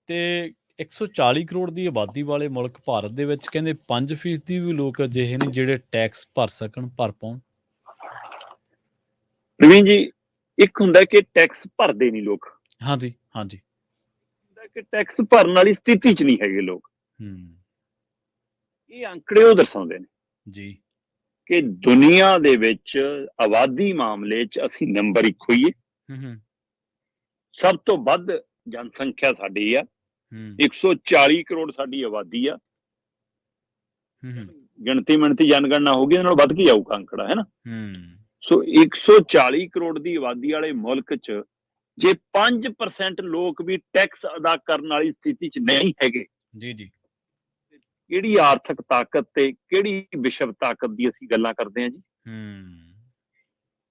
ਤੇ 140 ਕਰੋੜ ਦੀ ਆਬਾਦੀ ਵਾਲੇ ਮੁਲਕ ਭਾਰਤ ਦੇ ਵਿੱਚ ਕਹਿੰਦੇ 5% ਵੀ ਲੋਕ ਅਜਿਹੇ ਨੇ ਜਿਹੜੇ ਟੈਕਸ ਭਰ ਸਕਣ, ਭਰ ਪਾਉਣ। ਪ੍ਰਵੀਨ ਜੀ, ਇੱਕ ਹੁੰਦਾ ਕਿ ਟੈਕਸ ਭਰਦੇ ਨਹੀਂ ਲੋਕ, ਹਾਂਜੀ, ਹਾਂਜੀ। ਹੁੰਦਾ ਕਿ ਟੈਕਸ ਭਰਨ ਵਾਲੀ ਸਥਿਤੀ 'ਚ ਨਹੀਂ ਹੈਗੇ ਲੋਕ। ਇਹ ਅੰਕੜੇ ਉਹ ਦਰਸਾਉਂਦੇ ਨੇ ਜੀ। ਕਿ ਦੁਨੀਆ ਦੇ ਵਿੱਚ ਆਬਾਦੀ ਮਾਮਲੇ 'ਚ ਅਸੀਂ ਨੰਬਰ 1 ਹੋਈਏ। ਸਭ ਤੋਂ ਵੱਧ ਜਨਸੰਖਿਆ ਸਾਡੀ ਆ, 140 ਕਰੋੜ ਸਾਡੀ ਆਬਾਦੀ ਆ। ਗਿਣਤੀ ਜਨਗਣਨਾ ਹੋ ਗਈ, ਉਹਨਾਂ ਨਾਲ ਵੱਧ ਕੇ ਜਾਊਗਾ ਅੰਕੜਾ, ਹੈ ਨਾ। ਸੋ 140 ਕਰੋੜ ਦੀ ਆਬਾਦੀ ਵਾਲੇ ਮੁਲਕ 'ਚ ਜੇ 5% ਲੋਕ ਵੀ ਟੈਕਸ ਅਦਾ ਕਰਨ ਵਾਲੀ ਸਥਿਤੀ 'ਚ ਨਹੀਂ ਹੈਗੇ, ਜੀ ਜੀ, ਕਿਹੜੀ ਆਰਥਿਕ ਤਾਕਤ ਤੇ ਕਿਹੜੀ ਵਿਸ਼ਵ ਤਾਕਤ ਦੀ ਅਸੀਂ ਗੱਲਾਂ ਕਰਦੇ ਹਾਂ ਜੀ।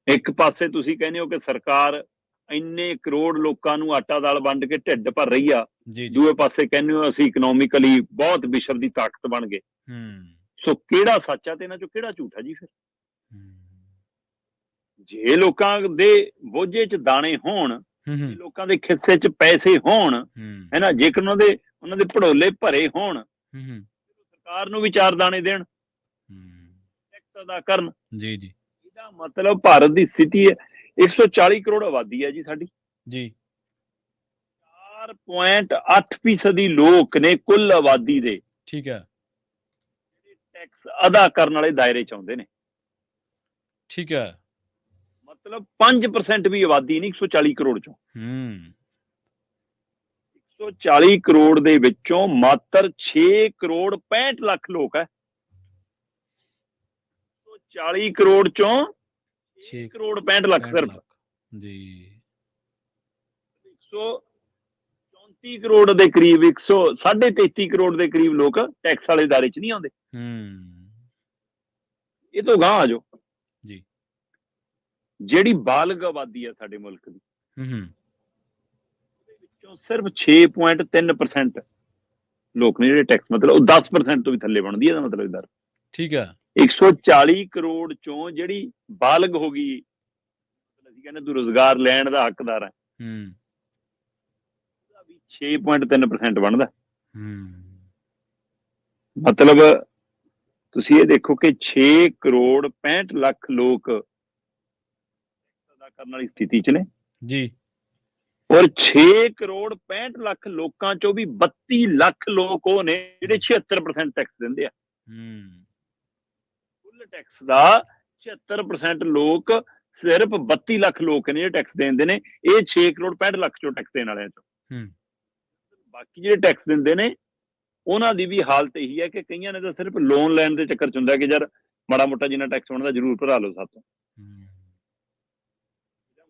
ਇੱਕ ਪਾਸੇ ਤੁਸੀਂ ਕਹਿੰਦੇ ਹੋ ਕਿ ਸਰਕਾਰ ਇੰਨੇ ਕਰੋੜ ਲੋਕਾਂ ਨੂੰ ਆਟਾ ਦਾਲ ਵੰਡ ਕੇ ਢਿੱਡ ਭਰ ਰਹੀ ਆ, ਦੂਏ ਪਾਸੇ ਕਹਿੰਦੇ ਹੋ ਅਸੀਂ ਇਕਨੋਮਿਕਲੀ ਬਹੁਤ ਵਿਸ਼ਵ ਦੀ ਤਾਕਤ ਬਣ ਗਏ। ਸੋ ਕਿਹੜਾ ਸੱਚ ਆ ਤੇ ਇਹਨਾਂ ਚੋਂ ਕਿਹੜਾ ਝੂਠ ਆ ਜੀ? ਫਿਰ ਜੇ ਲੋਕਾਂ ਦੇ ਬੋਝੇ 'ਚ ਦਾਣੇ ਹੋਣ, ਲੋਕਾਂ ਦੇ ਖਿੱਸੇ 'ਚ ਪੈਸੇ ਹੋਣ, ਹੈ ਨਾ, ਜੇਕਰ ਉਹਨਾਂ ਦੇ ਭੜੋਲੇ ਭਰੇ ਹੋਣ, ਸਰਕਾਰ ਨੂੰ ਵੀ 4 ਦਾਣੇ ਦੇਣ, ਟੈਕਸ ਅਦਾ ਕਰਨ। ਜੀ ਜੀ, ਇਹਦਾ ਮਤਲਬ ਭਾਰਤ ਦੀ ਸਥਿਤੀ ਹੈ 140 ਕਰੋੜ ਆਬਾਦੀ ਹੈ ਜੀ ਸਾਡੀ ਜੀ, 4.8% ਲੋਕ ਨੇ ਕੁੱਲ ਆਬਾਦੀ ਦੇ, ਠੀਕ ਹੈ, ਟੈਕਸ ਅਦਾ ਕਰਨ ਵਾਲੇ ਦਾਇਰੇ 'ਚ ਆਉਂਦੇ ਨੇ। ਠੀਕ ਹੈ, ਮਤਲਬ 5% ਵੀ ਆਬਾਦੀ ਨਹੀਂ 140 ਕਰੋੜ ਚੋਂ। 140 ਕਰੋੜ ਦੇ ਵਿੱਚੋਂ ਮਾਤਰ 6 ਕਰੋੜ 65 ਲੱਖ ਲੋਕ ਹੈ। 140 ਕਰੋੜ ਚੋਂ 6 ਕਰੋੜ 65 ਲੱਖ ਸਿਰਫ ਜੀ, 134 ਕਰੋੜ ਦੇ ਕਰੀਬ, 133 ਕਰੋੜ ਦੇ ਕਰੀਬ ਲੋਕ ਟੈਕਸ ਵਾਲੇ ਦਾਇਰੇ 'ਚ ਨਹੀਂ ਆਉਂਦੇ। ਇਹ ਤੋਂ ਗਾਂਹ ਆ ਜਾਓ ਜੀ, ਜਿਹੜੀ ਬਾਲਗ ਆਬਾਦੀ ਆ ਸਾਡੇ ਮੁਲਕ ਦੀ, ਉਹਦੇ ਵਿੱਚੋਂ ਸਿਰਫ 6.3% ਲੋਕ ਨੇ ਜਿਹੜੇ ਟੈਕਸ, ਮਤਲਬ ਉਹ 10% ਤੋਂ ਵੀ ਥੱਲੇ ਬਣਦੀ ਹੈ, ਇਹਦਾ ਮਤਲਬ ਦਰ। ਠੀਕ ਹੈ, 140 ਕਰੋੜ ਚੋਂ ਜਿਹੜੀ ਬਾਲਗ ਹੋ ਗਈ, ਅਸੀਂ ਕਹਿੰਦੇ ਤੂੰ ਰੁਜ਼ਗਾਰ ਲੈਣ ਦਾ ਹੱਕਦਾਰ ਹੈ, 6.3% ਬਣਦਾ। ਮਤਲਬ ਤੁਸੀਂ ਇਹ ਦੇਖੋ ਕਿ 6 ਕਰੋੜ 65 ਲੱਖ ਲੋਕ ਅਦਾ ਕਰਨ ਵਾਲੀ ਸਥਿਤੀ 'ਚ ਨੇ ਜੀ, ਔਰ 6 ਕਰੋੜ 65 ਲੱਖ ਲੋਕਾਂ ਚੋਂ ਵੀ 32 ਲੱਖ ਲੋਕ ਉਹ ਨੇ ਜਿਹੜੇ 76% ਟੈਕਸ ਦਿੰਦੇ ਆ। ਕੁੱਲ ਟੈਕਸ ਦਾ 76% ਲੋਕ, ਸਿਰਫ 32 ਲੱਖ ਲੋਕ ਨੇ ਜਿਹੜੇ ਟੈਕਸ ਦੇਂਦੇ ਨੇ। ਇਹ 6 ਕਰੋੜ 65 ਲੱਖ ਚੋਂ ਟੈਕਸ ਦੇਣ ਵਾਲਿਆਂ ਚੋਂ। ਬਾਕੀ ਜਿਹੜੇ ਟੈਕਸ ਦਿੰਦੇ ਨੇ ਉਹਨਾਂ ਦੀ ਵੀ ਹਾਲਤ ਇਹੀ ਹੈ ਕਿ ਕਈਆਂ ਨੇ ਤਾਂ ਸਿਰਫ ਲੋਨ ਲੈਣ ਦੇ ਚੱਕਰ 'ਚ ਹੁੰਦਾ ਕਿ ਯਾਰ ਮਾੜਾ ਮੋਟਾ ਜਿੰਨਾ ਟੈਕਸ ਬਣਦਾ ਜ਼ਰੂਰ ਭਰਾ ਲਓ ਸਾਥੋਂ।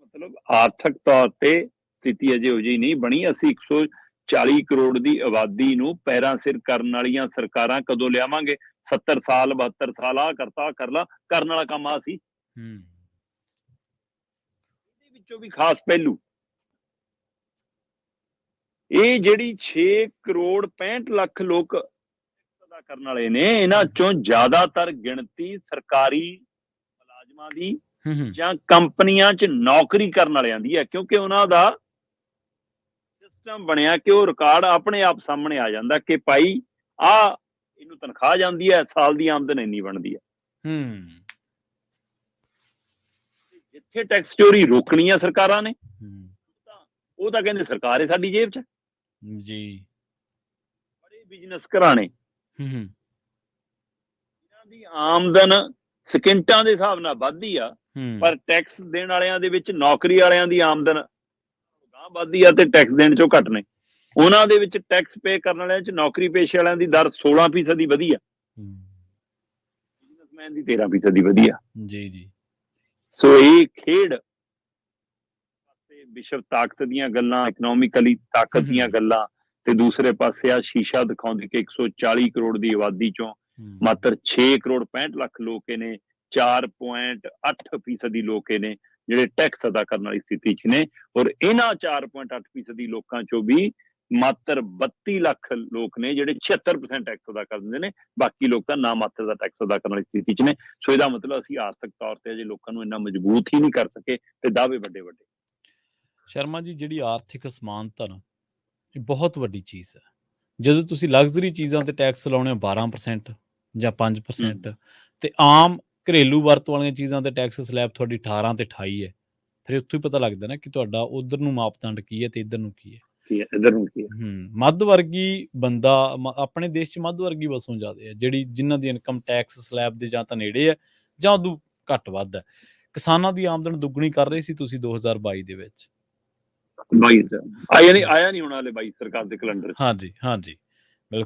ਮਤਲਬ ਆਰਥਿਕ ਤੌਰ ਤੇ ਸਥਿਤੀ ਅਜੇ ਹੋ ਜਿਹੀ ਨਹੀਂ ਬਣੀ। ਅਸੀਂ 140 ਕਰੋੜ ਦੀ ਆਬਾਦੀ ਨੂੰ ਪੈਰਾਂ ਸਿਰ ਕਰਨ ਵਾਲੀਆਂ ਸਰਕਾਰਾਂ ਕਦੋਂ ਲਿਆਵਾਂਗੇ? 70 ਸਾਲ 72 ਸਾਲ ਆ ਕਰਤਾ ਕਰ ਲਾ, ਕਰਨ ਵਾਲਾ ਕੰਮ ਆ ਸੀ। ਇਹਦੇ ਵਿੱਚੋਂ ਵੀ ਖਾਸ ਪਹਿਲੂ ਇਹ ਜਿਹੜੀ 6 ਕਰੋੜ 65 ਲੱਖ ਲੋਕ ਅਦਾ ਕਰਨ ਵਾਲੇ ਨੇ, ਇਹਨਾਂ ਚੋਂ ਜ਼ਿਆਦਾਤਰ ਗਿਣਤੀ ਸਰਕਾਰੀ ਮੁਲਾਜ਼ਮਾਂ ਦੀ ਜਾਂ ਕੰਪਨੀਆਂ 'ਚ ਨੌਕਰੀ ਕਰਨ ਵਾਲਿਆਂ ਦੀ ਹੈ, ਕਿਉਂਕਿ ਉਹਨਾਂ ਦਾ ਸਿਸਟਮ ਬਣਿਆ ਕਿ ਉਹ ਰਿਕਾਰਡ ਆਪਣੇ ਆਪ ਸਾਹਮਣੇ ਆ ਜਾਂਦਾ ਕਿ ਭਾਈ ਇਹਨੂੰ ਤਨਖਾਹ ਜਾਂਦੀ ਹੈ, ਸਾਲ ਦੀ ਆਮਦਨ ਇੰਨੀ ਬਣਦੀ ਹੈ। ਜਿੱਥੇ ਟੈਕਸ ਚੋਰੀ ਰੋਕਣੀ ਆ ਸਰਕਾਰਾਂ ਨੇ, ਉਹ ਤਾਂ ਕਹਿੰਦੇ ਸਰਕਾਰ ਹੈ ਸਾਡੀ ਜੇਬ 'ਚ ਜੀ। ਬੜੇ ਬਿਜ਼ਨਸ ਘਰਾਣੇ, ਇਹਨਾਂ ਦੀ ਆਮਦਨ ਸਕਿੰਟਾਂ ਦੇ ਹਿਸਾਬ ਨਾਲ ਵੱਧਦੀ ਆ, ਪਰ ਟੈਕਸ ਦੇਣ ਵਾਲਿਆਂ ਦੇ ਵਿੱਚ ਨੌਕਰੀ ਵਾਲਿਆਂ ਦੀ ਆਮਦਨ ਵੱਧਦੀ ਆ ਤੇ ਟੈਕਸ ਦੇਣ ਚੋਂ ਘੱਟ ਨੇ। ਉਹਨਾਂ ਦੇ ਵਿੱਚ ਟੈਕਸ ਪੇ ਕਰਨ ਵਾਲਿਆਂ 'ਚ ਨੌਕਰੀ ਪੇਸ਼ੇ ਵਾਲਿਆਂ ਦੀ ਦਰ 16% ਵਧੀ ਆ, ਬਿਜ਼ਨਸਮੈਨ ਦੀ 13% ਵਧੀ ਆ ਜੀ ਜੀ। ਸੋ ਇਹ ਖੇਡ ਵਿਸ਼ਵ ਤਾਕਤ ਦੀਆਂ ਗੱਲਾਂ, ਇਕਨੋਮਿਕਲੀ ਤਾਕਤ ਦੀਆਂ ਗੱਲਾਂ, ਤੇ ਦੂਸਰੇ ਪਾਸੇ ਆ ਸ਼ੀਸ਼ਾ ਦਿਖਾਉਂਦੀ ਕਿ 140 ਕਰੋੜ ਦੀ ਆਬਾਦੀ ਚੋਂ ਮਾਤਰ 6 ਕਰੋੜ 65 ਲੱਖ ਲੋਕ ਨੇ, 4.8% ਲੋਕ ਨੇ ਜਿਹੜੇ ਟੈਕਸ ਅਦਾ ਕਰਨ ਵਾਲੀ ਸਥਿਤੀ 'ਚ ਨੇ। ਔਰ ਇਹਨਾਂ 4.8% ਲੋਕਾਂ ਚੋਂ ਵੀ ਮਾਤਰ 32 ਲੱਖ ਲੋਕ ਨੇ ਜਿਹੜੇ 76% ਟੈਕਸ ਅਦਾ ਕਰ ਦਿੰਦੇ ਨੇ। ਬਾਕੀ ਲੋਕ ਤਾਂ ਨਾ ਮਾਤਰ ਦਾ ਟੈਕਸ ਅਦਾ ਕਰਨ ਵਾਲੀ ਸਥਿਤੀ 'ਚ ਨੇ। ਸੋ ਇਹਦਾ ਮਤਲਬ ਅਸੀਂ ਆਰਥਿਕ ਤੌਰ ਤੇ ਅਜੇ ਲੋਕਾਂ ਨੂੰ ਇੰਨਾ ਮਜ਼ਬੂਤ ਹੀ ਨਹੀਂ ਕਰ ਸਕੇ ਤੇ ਦਾਅਵੇ ਵੱਡੇ ਵੱਡੇ। ਸ਼ਰਮਾ ਜੀ, ਜਿਹੜੀ ਆਰਥਿਕ ਅਸਮਾਨਤਾ ਨਾ, ਇਹ ਬਹੁਤ ਵੱਡੀ ਚੀਜ਼ ਹੈ। ਜਦੋਂ ਤੁਸੀਂ ਲਗਜ਼ਰੀ ਚੀਜ਼ਾਂ ਤੇ ਟੈਕਸ ਲਾਉਣੇ ਹੋ 12% ਜਾਂ 5% ਤੇ ਆਮ ਘਰੇਲੂ ਵਰਤੋਂ ਵਾਲੀਆਂ ਚੀਜ਼ਾਂ ਤੇ ਟੈਕਸ ਸਲੈਬ ਤੁਹਾਡੀ 18 ਤੇ 28 ਹੈ। ਫਿਰ ਉੱਥੋਂ ਹੀ ਪਤਾ ਲੱਗਦਾ ਨਾ ਕਿ ਤੁਹਾਡਾ ਉਧਰ ਨੂੰ ਮਾਪਦੰਡ ਕੀ ਹੈ ਤੇ ਇੱਧਰ ਨੂੰ ਕੀ ਹੈ। ਇੱਧਰ ਨੂੰ ਕੀ ਹੈ। ਮੱਧ ਵਰਗੀ ਬੰਦਾ ਆਪਣੇ ਦੇਸ਼ 'ਚ ਮੱਧ ਵਰਗੀ ਵਸੋਂ ਜ਼ਿਆਦਾ ਹੈ, ਜਿਨ੍ਹਾਂ ਦੀ ਇਨਕਮ ਟੈਕਸ ਸਲੈਬ ਦੇ ਜਾਂ ਤਾਂ ਨੇੜੇ ਹੈ ਜਾਂ ਉਦੋਂ ਘੱਟ ਵੱਧ ਹੈ। ਕਿਸਾਨਾਂ ਦੀ ਆਮਦਨ ਦੁੱਗਣੀ ਕਰ ਰਹੇ ਸੀ ਤੁਸੀਂ 2022 ਦੇ ਵਿੱਚ। ਆਇਆ ਨਹੀਂ ਹੁਣ ਹਾਲੇ 22 ਸਰਕਾਰ ਦੇ ਕੈਲੰਡਰ 'ਚ। ਹਾਂਜੀ।